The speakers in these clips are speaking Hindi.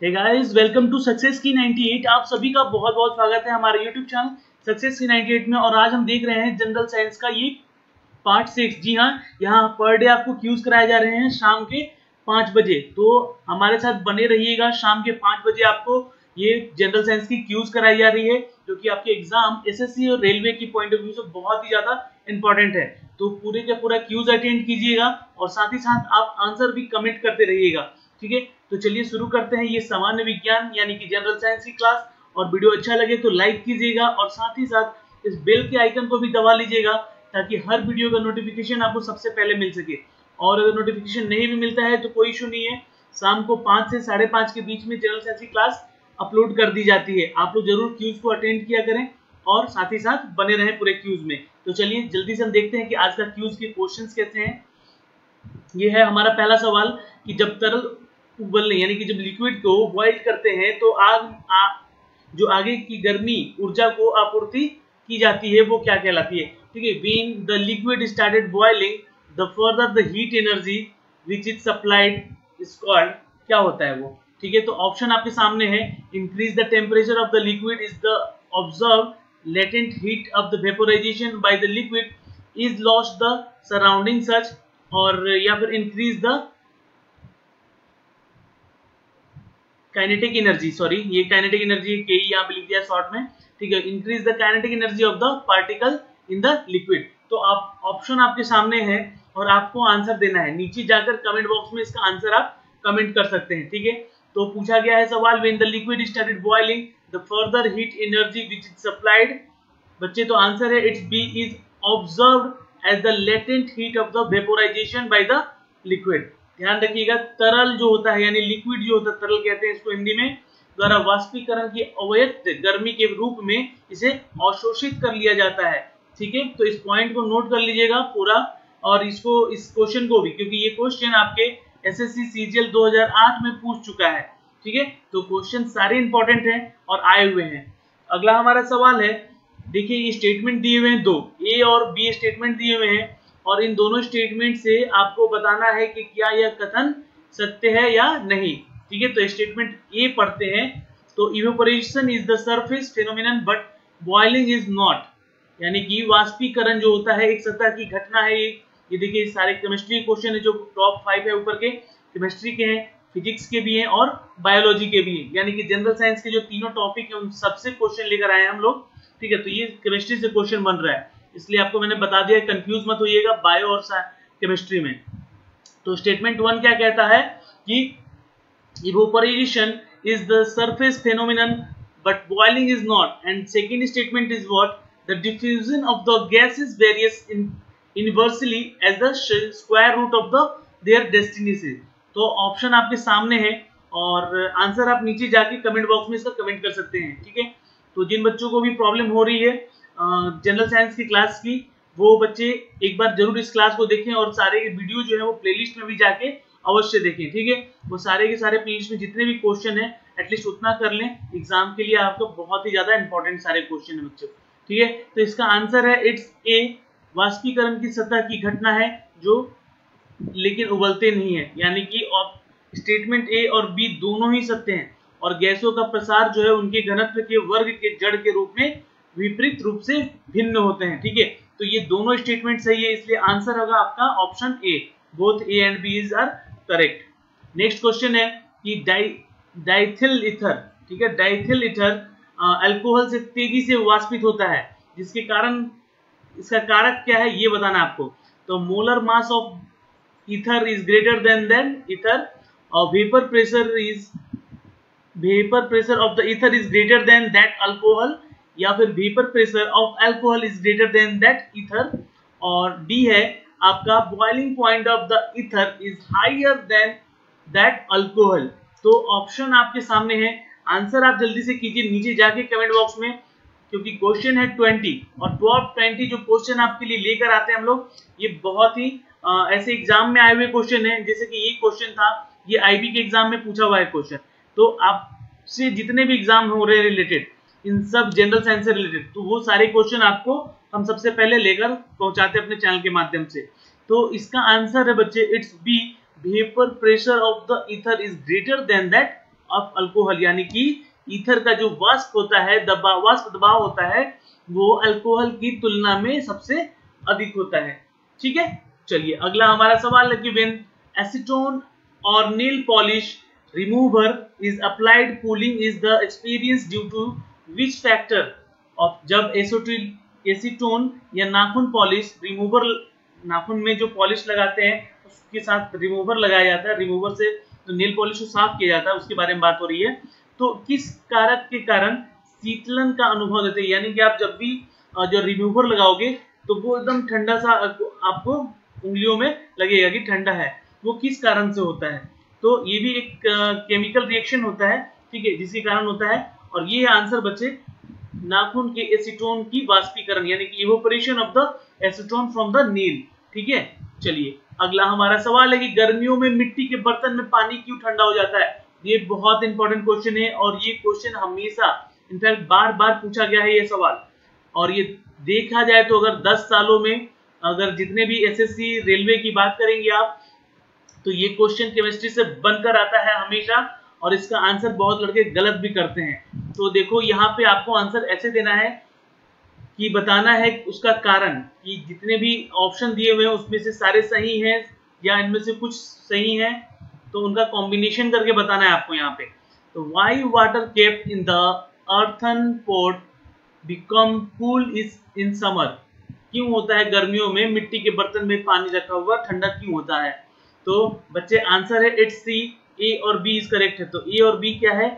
Hey guys, welcome to success की 98। आप सभी का बहुत बहुत स्वागत है हमारे यूट्यूब चैनल सक्सेस की 98 में। और आज हम देख रहे हैं जनरल साइंस का ये पार्ट 6। जी हाँ, यहाँ पर डे आपको क्यूज कराए जा रहे हैं शाम के 5 बजे। तो हमारे साथ बने रहिएगा। शाम के 5 बजे आपको ये जनरल साइंस की क्यूज कराई जा रही है, जो कि आपके एग्जाम एसएससी और रेलवे की पॉइंट ऑफ व्यू से बहुत ही ज्यादा इंपॉर्टेंट है। तो पूरे का पूरा क्यूज अटेंड कीजिएगा और साथ ही साथ आप आंसर भी कमेंट करते रहिएगा। ठीक है, तो चलिए शुरू करते हैं ये सामान्य विज्ञान यानी कि जनरल साइंस की क्लास। और वीडियो अच्छा लगे तो लाइक कीजिएगा और साथ ही साथ इस बेल के आइकन को भी दबा लीजिएगा, ताकि हर वीडियो का नोटिफिकेशन आपको सबसे पहले मिल सके। और अगर नोटिफिकेशन नहीं भी मिलता है तो कोई इशू नहीं है, शाम को 5 से 5:30 के बीच में जनरल साइंस की क्लास अपलोड कर दी जाती है। आप लोग जरूर क्यूज को अटेंड किया करें और साथ ही साथ बने रहें पूरे क्यूज में। तो चलिए जल्दी से हम देखते हैं कि आज का क्यूज के क्वेश्चंस कैसे हैं। ये है हमारा पहला सवाल कि जब तरल उबलने यानी कि जब लिक्विड को बॉइल करते हैं तो जो आगे की गर्मी ऊर्जा को आपूर्ति की जाती है वो क्या कहलाती है। ठीक है, when the liquid started boiling the further the heat energy which is supplied is called, क्या होता है वो। ठीक है, तो ऑप्शन आपके सामने है। Increase the temperature of the liquid is the observe latent heat of the vaporisation by the liquid is lost the surrounding such, और या फिर increase the kinetic energy, sorry ये काइनेटिक एनर्जी के यहाँ पे लिख दिया शॉर्ट में। ठीक है, increase the kinetic energy of the particle in the liquid. तो आप ऑप्शन आपके सामने है और आपको आंसर देना है। नीचे जाकर कमेंट बॉक्स में इसका आंसर आप कमेंट कर सकते हैं। ठीक है, तो पूछा गया है सवाल, when the liquid started boiling the further heat energy which is supplied. बच्चे तो आंसर है it's B, is observed as the latent heat of the vaporisation by the liquid. ध्यान रखिएगा, तरल जो होता है यानी लिक्विड जो होता है, तरल कहते हैं इसको हिंदी में, द्वारा वाष्पीकरण की अव्यक्त गर्मी के रूप में इसे अवशोषित कर लिया जाता है। ठीक है, तो इस पॉइंट को नोट कर लीजिएगा पूरा, और इसको इस क्वेश्चन को भी, क्योंकि ये क्वेश्चन आपके एसएससी सीजीएल 2008 में पूछ चुका है। ठीक है, तो क्वेश्चन सारे इंपॉर्टेंट हैं और आए हुए हैं। अगला हमारा सवाल है, देखिए ये स्टेटमेंट दिए हुए हैं, दो ए और बी स्टेटमेंट दिए हुए हैं, और इन दोनों स्टेटमेंट से आपको बताना है कि क्या यह कथन सत्य है या नहीं। ठीक है, तो स्टेटमेंट ए पढ़ते हैं। तो evaporation is the surface phenomenon but boiling is not, यानी कि वाष्पीकरण जो होता है एक सतह की घटना है। ये देखिए सारे केमिस्ट्री क्वेश्चन है जो टॉप 5 है ऊपर के, केमिस्ट्री के हैं, फिजिक्स के भी हैं और बायोलॉजी के भी हैं, यानी कि जनरल साइंस के जो तीनों टॉपिक है उन सबसे क्वेश्चन लेकर आए हैं हम लोग। ठीक है, तो ये केमिस्ट्री से क्वेश्चन बन रहा है, इसलिए आपको मैंने बता दिया, कंफ्यूज मत होइएगा बायो और केमिस्ट्री में। तो स्टेटमेंट 1 क्या कहता है कि evaporation is the surface phenomenon but boiling is not, and second statement is what, the diffusion of the gases various inversely as the square root of the their destination. तो ऑप्शन आपके सामने है और आंसर आप नीचे जाके कमेंट बॉक्स में इसका कमेंट कर सकते हैं। ठीक है, तो जिन बच्चों को भी प्रॉब्लम हो रही है जनरल साइंस की क्लास की, वो बच्चे एक बार जरूर इस क्लास को देखें और सारे वीडियो जो है वो प्लेलिस्ट में भी जाके अवश्य देखें। ठीक है, वो सारे के सारे प्लेलिस्ट में जितने भी क्वेश्चन है एटलीस्ट उतना कर लें, एग्जाम के लिए आपको बहुत ही ज्यादा इंपॉर्टेंट सारे क्वेश्चन है बच्चों। ठीक है, तो इसका आंसर है इट्स ए, वाष्पीकरण की सतह की घटना है जो लेकिन उबलते नहीं है, यानी कि स्टेटमेंट ए और बी दोनों ही सत्य हैं, और गैसों का प्रसार जो है उनके घनत्व के वर्ग के जड़ के रूप में विपरीत रूप से भिन्न होते हैं। ठीक है, तो ये दोनों स्टेटमेंट सही है, इसलिए आंसर होगा आपका option A, both A and B is are correct. Next question है कि डाइथिल ईथर, ठीक है, डाइथिल ईथर अल्कोहल से तेजी से वाष्पित होता है, जिसके कारण इसका कारक क्या है ये बताना आपको। तो molar mass of ether is greater than ether, और vapour pressure of the ether is greater than that alcohol, या फिर vapour pressure of alcohol is greater than that ether, और डी है आपका boiling point of the ether is higher than that alcohol. तो ऑप्शन आपके सामने है, आंसर आप जल्दी से कीजिए नीचे जाके कमेंट बॉक्स में, क्योंकि क्वेश्चन है 20 और टॉप 20 जो क्वेश्चन आपके लिए लेकर आते हैं हम लोग, ये बहुत ही ऐसे एग्जाम में आए हुए क्वेश्चन है। जैसे कि ये क्वेश्चन था, ये आईबी के एग्जाम में पूछा हुआ है क्वेश्चन, तो आपसे जितने भी एग्जाम हो रहे रिलेटेड, इन सब जनरल साइंस से रिलेटेड, तो वो सारे क्वेश्चन आपको हम सबसे पहले लेकर पहुंचाते हैं अपने चैनल के माध्यम से। तो इसका आंसर है बच्चे it's B, vapour pressure of the ether is greater than that of alcohol, यानी कि ईथर का जो वाष्प होता है, वाष्प दबाव होता है, वो अल्कोहल की तुलना में सबसे अधिक होता है। ठीक है, चलिए अगला हमारा सवाल है कि व्हेन एसीटोन और nail polish remover is applied, cooling is the experience due to which factor of. जब एसीटोन या नाखून पॉलिश रिमूवर, नाखून में जो पॉलिश लगाते हैं उसके साथ रिमूवर लगाया जाता है, रिमूवर से तो नेल पॉलिश को साफ किया जाता है, उसके बारे में बात हो रही है। तो किस कारक के कारण शीतलन का अनुभव देते हैं, यानी कि आप जब भी जो रिमूवर लगाओगे तो वो एकदम ठंडा सा आपको उंगलियों में लगेगा कि ठंडा है, वो किस कारण से होता है। तो ये भी एक केमिकल रिएक्शन होता है, ठीक है, जिसके कारण होता है। और ये आंसर बच्चे नाखून के एसीटोन की वाष्पीकरण, यानी कि evaporation of the acetone from the nail. ठीक है, चलिए अगला हमारा सवाल है कि गर्मियों में मिट्टी के बर्तन में पानी क्यों ठंडा हो जाता है। ये बहुत इंपॉर्टेंट क्वेश्चन है और ये क्वेश्चन हमेशा इनफैक्ट बार बार पूछा गया है ये सवाल। और ये देखा जाए तो अगर 10 सालों में अगर जितने भी एसएससी रेलवे की बात करेंगे आप, तो ये क्वेश्चन केमिस्ट्री से बनकर आता है हमेशा, और इसका आंसर बहुत लड़के गलत भी करते हैं। तो देखो यहाँ पे आपको आंसर ऐसे देना है कि बताना है उसका कारण, कि जितने भी ऑप्शन दिए हुए हैं उसमें से सारे सही हैं या इनमें से कुछ सही हैं, तो उनका कॉम्बिनेशन करके बताना है आपको यहाँ पे। तो why water kept in the earthen pot become cool is in summer. क्यों होता है गर्मियों में मिट्टी के बर्तन में पानी रखा हुआ ठंडा क्यों होता है। तो बच्चे आंसर है इट्स सी, ए और बी इज करेक्ट है। तो ए और बी क्या है,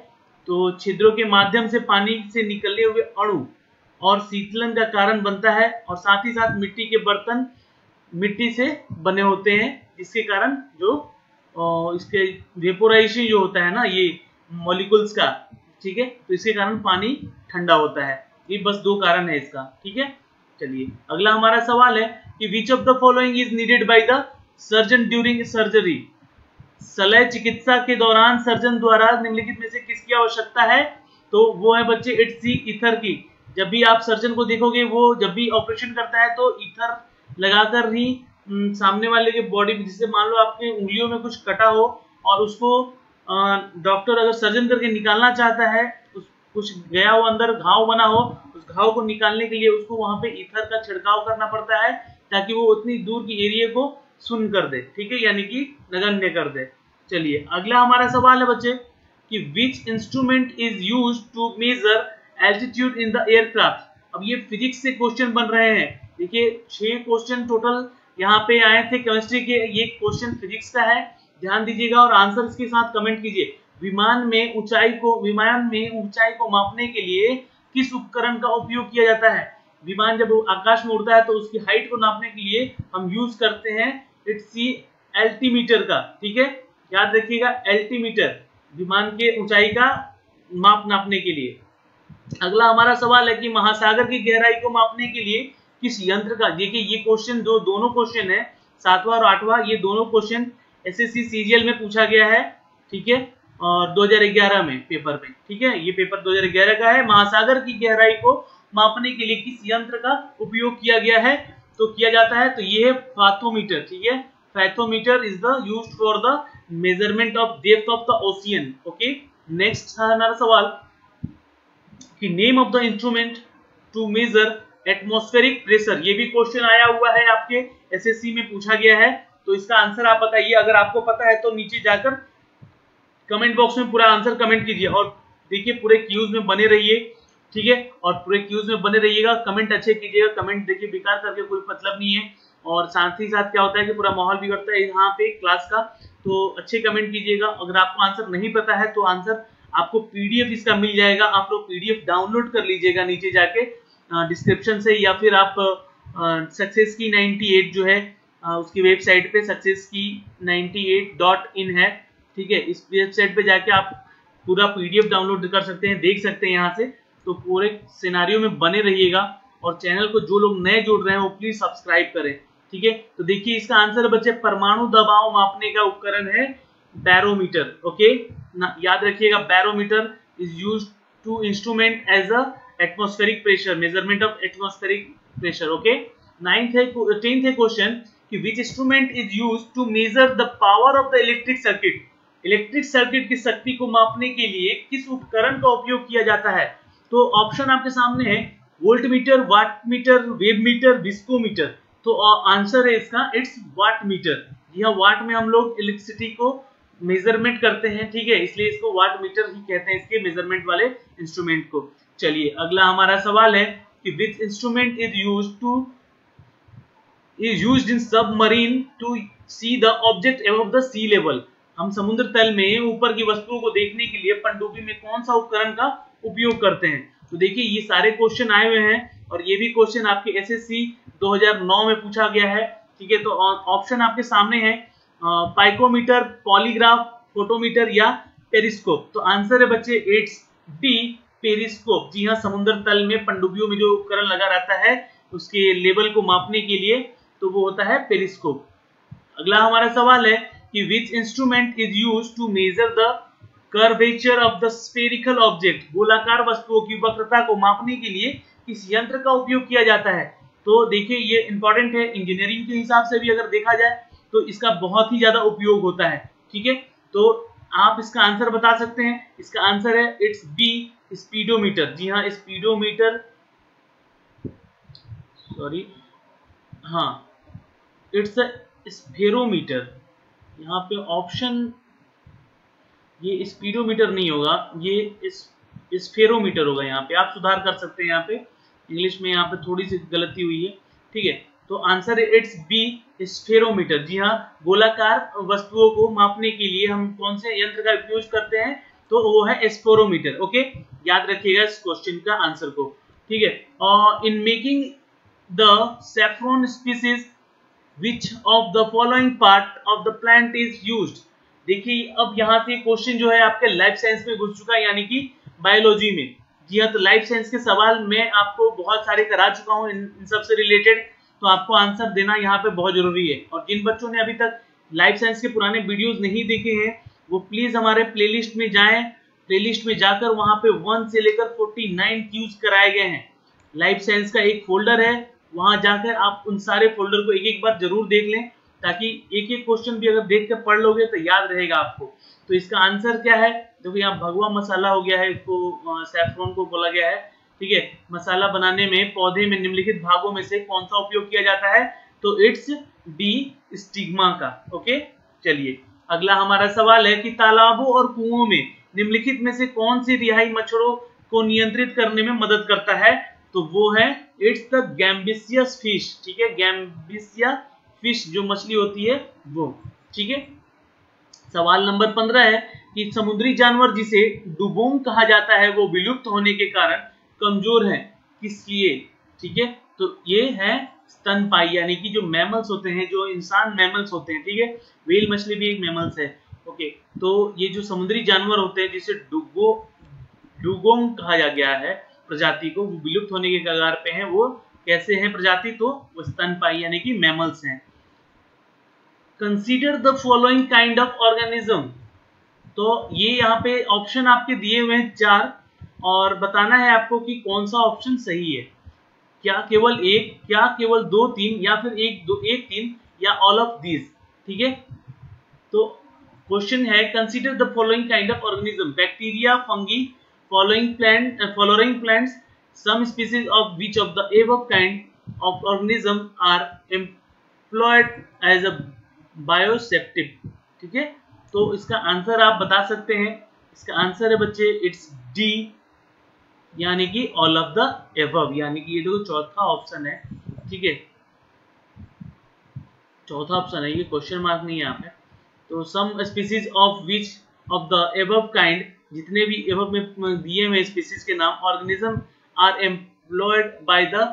तो छिद्रों के माध्यम से पानी से निकलने हुए अणु और शीतलन का कारण बनता है, और साथ ही साथ मिट्टी के बर्तन मिट्टी से बने होते हैं, जिसके कारण जो इसके वेपोराइजेशन जो होता है ना ये मॉलिक्यूल्स का, ठीक है, तो इसके कारण पानी ठंडा होता है। ये बस दो कारण है इसका। ठीक है, चलिए अगला हमारा सवाल है कि विच of the following is needed by the surgeon during surgery. शल्य चिकित्सा के दौरान सर्जन द्वारा निम्नलिखित में से किसकी आवश्यकता है। तो वो है बच्चे इट्स सी, ईथर की। जब भी आप सर्जन को देखोगे वो जब भी ऑपरेशन करता है तो ईथर लगाकर ही सामने वाले के बॉडी में, जिससे मान लो आपके उंगलियों में कुछ कटा हो और उसको डॉक्टर अगर सर्जन करके निकालना चाहता है, कुछ गया हो अंदर घाव बना हो, उस घाव को निकालने के लिए उसको वहां पे ईथर का छिड़काव करना पड़ता है, ताकि वो उतनी दूर की एरिया को सुन कर दे, ठीक है, यानी कि नगण्य कर दे। चलिए अगला हमारा सवाल है बच्चे कि which instrument is used to measure altitude in the aircraft. अब ये फिजिक्स से क्वेश्चन बन रहे हैं। देखिए 6 क्वेश्चन टोटल यहाँ पे आए थे केमिस्ट्री के, ये क्वेश्चन फिजिक्स का है, ध्यान दीजिएगा और आंसर इसके साथ कमेंट कीजिए। विमान में ऊंचाई को मापने के लिए किस उपकरण का उपयोग किया जाता है। विमान जब आकाश में उड़ता है तो उसकी हाइट को नापने के लिए हम यूज करते हैं इट्स सी एल्टीमीटर का। ठीक है, याद रखिएगा एल्टीमीटर, विमान के ऊंचाई का माप नापने के लिए। अगला हमारा सवाल है कि महासागर की गहराई को मापने के लिए किस यंत्र का। देखिए ये क्वेश्चन दोनों क्वेश्चन है, 7वां और 8वां, ये दोनों क्वेश्चन एसएससी सीजीएल में पूछा गया है। ठीक है, और 2011 में पेपर में। ठीक है, ये पेपर 2011 का है। महासागर की गहराई को मापने के लिए किस यंत्र का उपयोग किया गया है, तो किया जाता है, तो ये है फाथोमीटर। ठीक है, fathometer is the used for the measurement of depth of the ocean. Okay, next हमारा सवाल कि name of the instrument to measure atmospheric pressure. ये भी क्वेश्चन आया हुआ है आपके एसएससी में पूछा गया है, तो इसका आंसर आप बताइए। अगर आपको पता है तो नीचे जाकर कमेंट बॉक्स में पूरा आंसर कमेंट कीजिए, और देखिए पूरे क्यूज में बने रहिए। ठीक है, और पूरे क्यूज में बने रहिएगा, कमेंट अच्छे कीजिएगा। कमेंट देखिए बेकार करके कोई मतलब नहीं है, और साथ ही साथ क्या होता है कि पूरा माहौल बिगड़ता है यहाँ पे क्लास का। तो अच्छे कमेंट कीजिएगा। अगर आपको आंसर नहीं पता है तो आंसर आपको पीडीएफ इसका मिल जाएगा, आप लोग पीडीएफ डाउनलोड कर लीजिएगा नीचे जाके डिस्क्रिप्शन से, या फिर आप सक्सेस की 98 जो है उसकी वेबसाइट पे सक्सेस की 98.in है। ठीक है, इस वेबसाइट पे जाके आप पूरा पीडीएफ डाउनलोड कर सकते हैं, देख सकते हैं यहाँ से। तो पूरे सिनेरियो में बने रहिएगा, और चैनल को जो लोग नए जुड़ रहे हैं वो प्लीज सब्सक्राइब करें। ठीक है, तो देखिए इसका आंसर बच्चे परमाणु दबाव मापने का उपकरण है बैरोमीटर। ओके, याद रखिएगा barometer is used to instrument as a atmospheric pressure, measurement of atmospheric pressure. Okay, 10th है क्वेश्चन कि which instrument is used to measure the power of the electric circuit. Electric circuit की शक्ति को मापने के लिए किस उपकरण का उपयोग किया जाता है? तो ऑप्शन आपके सामने है वोल्टमीटर, वाटमीटर, वेवमीटर, विस्कोमीटर। तो आंसर है इसका इट्स वाटमीटर। जी हाँ, वाट में हम लोग इलेक्ट्रिसिटी को मेजरमेंट करते हैं, ठीक है, इसलिए इसको वाटमीटर ही कहते हैं, इसके मेजरमेंट वाले इंस्ट्रूमेंट को। चलिए अगला हमारा सवाल है कि which instrument is used in submarine to see the object above the sea level. हम समुद्र तल में ऊपर की वस्तुओं को देखने के लिए पनडुब्बी में कौन सा उपकरण का उपयोग करते हैं? तो देखिए ये सारे क्वेश्चन आए हुए हैं और ये भी क्वेश्चन आपके एसएससी 2009 में पूछा गया है, ठीक है। तो ऑप्शन आपके सामने है पाइकोमीटर, पॉलीग्राफ, फोटोमीटर या पेरिस्कोप। तो आंसर है बच्चे इट्स डी, पेरिस्कोप। जी हाँ, समुद्र तल में पनडुब्बियों में जो उपकरण लगा रहता है उसके लेवल को मापने के लिए, तो वो होता है पेरिस्कोप। अगला हमारा सवाल है कि which instrument is used to measure the curvature of the spherical object. गोलाकार वस्तुओं की वक्रता को मापने के लिए किस यंत्र का उपयोग किया जाता है? तो देखिए ये इंपॉर्टेंट है, इंजीनियरिंग के हिसाब से भी अगर देखा जाए तो इसका बहुत ही ज्यादा उपयोग होता है, ठीक है। तो आप इसका आंसर बता सकते हैं। इसका आंसर है इट्स बी, स्पीडोमीटर। जी हाँ, स्पीडोमीटर, सॉरी, हाँ इट्स स्फेरोमीटर। यहाँ पे ऑप्शन ये स्पीडोमीटर नहीं होगा, ये स्फेरोमीटर होगा। यहाँ पे आप सुधार कर सकते हैं, यहाँ पे इंग्लिश में यहाँ पे थोड़ी सी गलती हुई है, ठीक है। तो आंसर है इट्स बी, स्फेरोमीटर। जी हाँ, गोलाकार वस्तुओं को मापने के लिए हम कौन से यंत्र का उपयोग करते हैं? तो वो है स्फेरोमीटर। ओके, याद रखिएगा इस क्वेश्चन का आंसर को, ठीक है। और in making the saffron species which of the following part of the plant is used? देखिए अब यहाँ से क्वेश्चन जो है आपके लाइफ साइंस में घुस चुका है, यानी कि बायोलॉजी में। जी हाँ, तो लाइफ साइंस के सवाल मैं आपको बहुत सारे करा चुका हूँ इन सब से रिलेटेड, तो आपको आंसर देना यहाँ पे बहुत जरूरी है। और जिन बच्चों ने अभी तक लाइफ साइंस के पुराने वीडियोज नहीं देखे हैं वो प्लीज हमारे प्लेलिस्ट में जाएं। प्लेलिस्ट में जाकर वहां पे 1 से लेकर 49 क्यूज कराए गए हैं। लाइफ साइंस का एक फोल्डर है, वहां जाकर आप उन सारे फोल्डर को एक एक बार जरूर देख लें, ताकि एक एक क्वेश्चन भी अगर देख कर पढ़ लोगे तो याद रहेगा आपको। तो इसका आंसर क्या है? देखो यहाँ भगवा मसाला हो गया है, इसको सैफरन को बोला गया है, ठीक है। मसाला बनाने में पौधे में निम्नलिखित भागों में से कौन सा उपयोग किया जाता है? तो इट्स डी, स्टिग्मा का। ओके, चलिए अगला हमारा सवाल है कि तालाबों और कुओं में निम्नलिखित में से कौन सी रिहाई मच्छरों को नियंत्रित करने में मदद करता है? तो वो है इट्स द गैम्बिसियस फिश, ठीक है। गैम्बिसिया फिश जो मछली होती है वो, ठीक है। सवाल नंबर 15 है कि समुद्री जानवर जिसे डुबोंग कहा जाता है वो विलुप्त होने के कारण कमजोर है, किस लिए? ठीक है, तो ये है स्तनपायी, यानी कि जो मैमल्स होते हैं, जो इंसान मैमल्स होते हैं, ठीक है। व्हेल मछली भी एक मैमल्स है। ओके, तो ये जो समुद्री जानवर होते हैं जिसे डुगोंग कहा गया है प्रजाति को, वो विलुप्त होने के कगार पे हैं। वो कैसे हैं प्रजाति? तो वो स्तनपायी यानी कि मैमल्स हैं। Consider the following kind of organism. तो ये यहाँ पे ऑप्शन आपके दिए हुए हैं 4 और बताना है आपको कि कौन सा ऑप्शन सही है। क्या केवल एक, क्या केवल 2, 3 या फिर 1, 2, 1, 3 या ऑल ऑफ दीज, ठीक है। तो क्वेश्चन है consider the following kind of organism, bacteria, fungi, following plants, some species of which of the above kind of organism are employed as a bioseptic, ठीक है। तो इसका आंसर आप बता सकते हैं। इसका आंसर है बच्चे इट्स डी, यानी कि ऑल ऑफ द एबव, यानी कि ये देखो चौथा ऑप्शन है, ठीक है। चौथा ऑप्शन है, ये क्वेश्चन मार्क नहीं है यहाँ पे। तो some species of which of the above kind, जितने भी एबव में दिए हुए स्पीसीज के नाम, organism are employed by the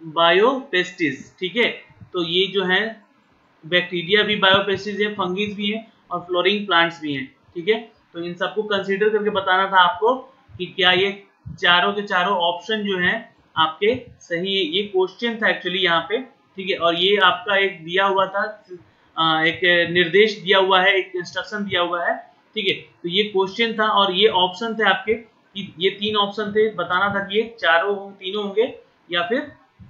biopesticides, ठीक है। तो ये जो है बैक्टीरिया भी बायोपेस्टिस है, फंगीज भी है और फ्लोरिंग प्लांट्स भी हैं, ठीक है। तो इन सबको कंसीडर करके बताना था आपको कि क्या ये चारों के चारों ऑप्शन जो हैं आपके सही है। ये क्वेश्चन था एक्चुअली यहाँ पे, ठीक है। और ये आपका एक दिया हुआ था, एक निर्देश दिया हुआ है, एक इंस्ट्रक्शन दिया हुआ है, ठीक है। तो ये क्वेश्चन था और ये ऑप्शन थे आपके कि ये 3 ऑप्शन थे, बताना था कि ये तीनों होंगे या फिर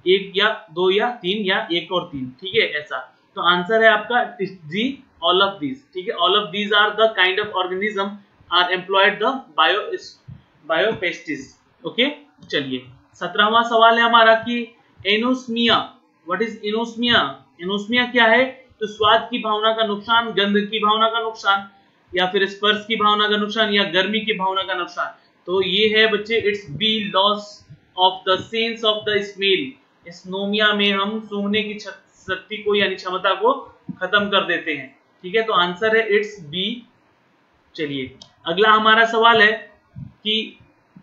1 या 2 या 3 या 1 और 3, ठीक है, ऐसा। तो आंसर है आपका जी, ऑल ऑफ दीज, ठीक है, all of these are the kind of organism are employed the biopesticides. Okay, चलिए 17वां सवाल है हमारा कि anosmia, what is anosmia? Anosmia क्या है? तो स्वाद की भावना का नुकसान, गंध की भावना का नुकसान, या फिर स्पर्श की भावना का नुकसान, या गर्मी की भावना का नुकसान। तो ये है बच्चे it's b loss of the sense of the smell. Anosmia में हम सूंघने की शक्ति को यानी क्षमता को खत्म कर देते हैं, ठीक है, तो आंसर है इट्स बी। चलिए अगला हमारा सवाल है कि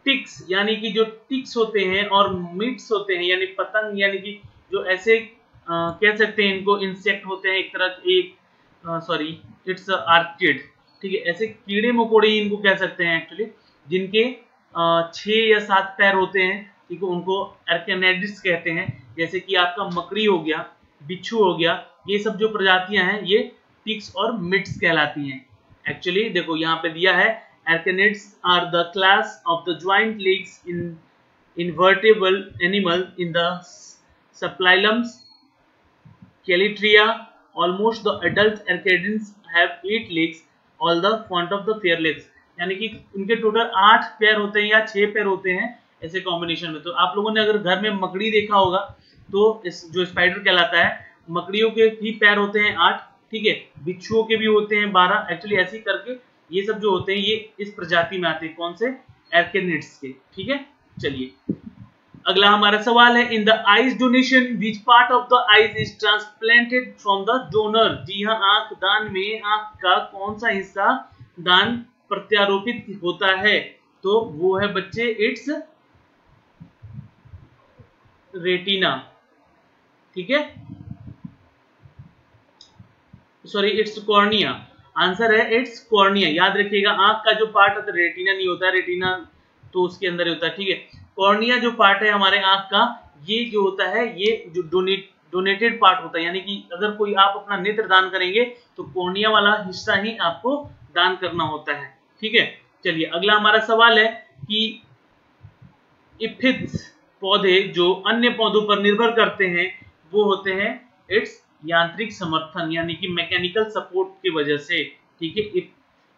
टिक्स यानी कि जो टिक्स होते हैं और मिट्स होते हैं यानी पतंग, यानी कि जो ऐसे कह सकते हैं इनको इंसेक्ट होते हैं, एक तरह एक सॉरी इट्स आर्किड, ठीक है, ऐसे कीड़े मकोड़े इनको कह सकते हैं एक्चुअली, जिनके 6 या 7 पैर होते हैं, ठीक है, उनको आर्किनिड्स कहते हैं। जैसे कि आपका मकड़ी हो गया, बिच्छू हो गया, ये सब जो प्रजातियां हैं ये टिक्स और मिट्स कहलाती हैं। एक्चुअली देखो यहाँ पे दिया है Arachnids are the class of the joint legs in invertebrate animal in the subphylum Calyptra. Almost the adult arachnids have 8 legs, all the font of the fair legs. यानी कि उनके टोटल 8 पैर होते हैं या 6 पैर होते हैं ऐसे कॉम्बिनेशन में। तो आप लोगों ने अगर घर में मकड़ी देखा होगा तो इस जो स्पाइडर कहलाता है, मकड़ियों के भी पैर होते हैं 8, ठीक है, बिच्छुओं के भी होते हैं 12। एक्चुअली ऐसे ही करके ये सब जो होते हैं ये इस प्रजाति में आते हैं, कौन से? आर्किनिड्स के, ठीक है। चलिए अगला हमारा सवाल है in the eyes donation which part of the eyes is transplanted from the donor. जी हाँ, आंख दान में आंख का कौन सा हिस्सा दान प्रत्यारोपित होता है? तो वो है बच्चे इट्स रेटिना, ठीक है, सॉरी इट्स कॉर्निया। आंसर है इट्स कॉर्निया। याद रखिएगा आंख का जो पार्ट होता है रेटिना नहीं होता है, रेटिना तो उसके अंदर ही होता है, ठीक है। कॉर्निया जो पार्ट है हमारे आंख का, ये जो होता है ये जो डोनेटेड पार्ट होता है, यानी कि अगर कोई आप अपना नेत्र दान करेंगे तो कॉर्निया वाला हिस्सा ही आपको दान करना होता है, ठीक है। चलिए अगला हमारा सवाल है कि इफिड्स पौधे जो अन्य पौधों पर निर्भर करते हैं वो होते हैं इट्स यांत्रिक समर्थन, यानी कि मैकेनिकल सपोर्ट की वजह से, ठीक है।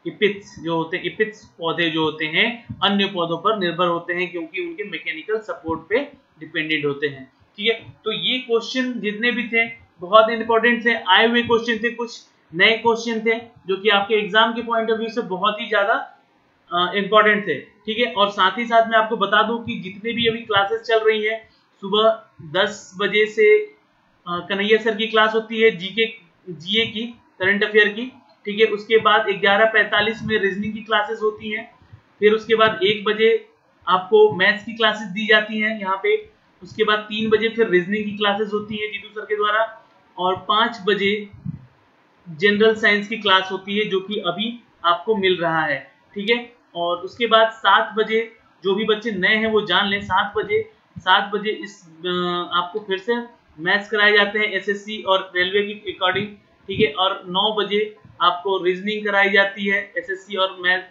इपिथ्स जो होते हैं, इपिथ्स पौधे जो होते हैं अन्य पौधों पर निर्भर होते हैं क्योंकि उनके मैकेनिकल सपोर्ट पे डिपेंडेंट होते हैं, ठीक है। तो ये क्वेश्चन जितने भी थे बहुत इंपॉर्टेंट थे, आए हुए क्वेश्चन थे, कुछ नए क्वेश्चन थे जो कि आपके एग्जाम के पॉइंट ऑफ व्यू से बहुत ही ज्यादा इंपॉर्टेंट थे, ठीक है। और साथ ही साथ मैं आपको बता दूं कि जितने भी अभी क्लासेस चल रही है, सुबह 10 बजे से कन्हैया सर की क्लास होती है जीए की, करंट अफेयर की, ठीक है। उसके बाद 11:45 में रीजनिंग की क्लासेस होती हैं, फिर उसके बाद 1 बजे आपको मैथ्स की क्लासेस दी जाती हैं यहाँ पे, उसके बाद 3 बजे फिर रीजनिंग की क्लासेस होती है जीतू सर के द्वारा, और 5 बजे जनरल साइंस की क्लास होती है जो कि अभी आपको मिल रहा है, ठीक है। और उसके बाद 7 बजे जो भी बच्चे नए हैं वो जान लें, 7 बजे इस आपको फिर से मैथ्स कराए जाते हैं एसएससी और रेलवे की अकॉर्डिंग, ठीक है। और 9 बजे आपको रीजनिंग कराई जाती है एसएससी और मैथ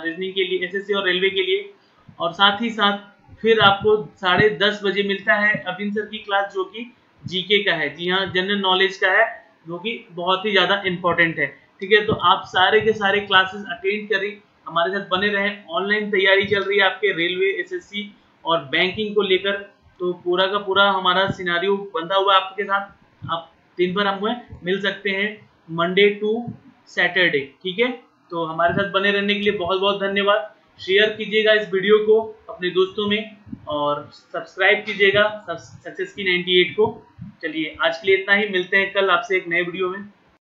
रीजनिंग के लिए, एसएससी और रेलवे के लिए। और साथ ही साथ फिर आपको 10:30 बजे मिलता है अविन सर की क्लास जो कि जीके का है, जी हाँ, जनरल नॉलेज का है, जो कि बहुत ही ज्यादा इंपॉर्टेंट है, ठीक है। तो आप सारे के सारे क्लासेस अटेंड करें, हमारे साथ बने रहें। ऑनलाइन तैयारी चल रही है आपके रेलवे, एसएससी और बैंकिंग को लेकर, तो पूरा का पूरा हमारा सिनारियो बंधा हुआ है आपके साथ। आप दिन भर हमको मिल सकते हैं मंडे टू सैटरडे, ठीक है। तो हमारे साथ बने रहने के लिए बहुत बहुत धन्यवाद। शेयर कीजिएगा इस वीडियो को अपने दोस्तों में और सब्सक्राइब कीजिएगा सक्सेस की 98 को। चलिए आज के लिए इतना ही, मिलते हैं कल आपसे एक नए वीडियो में।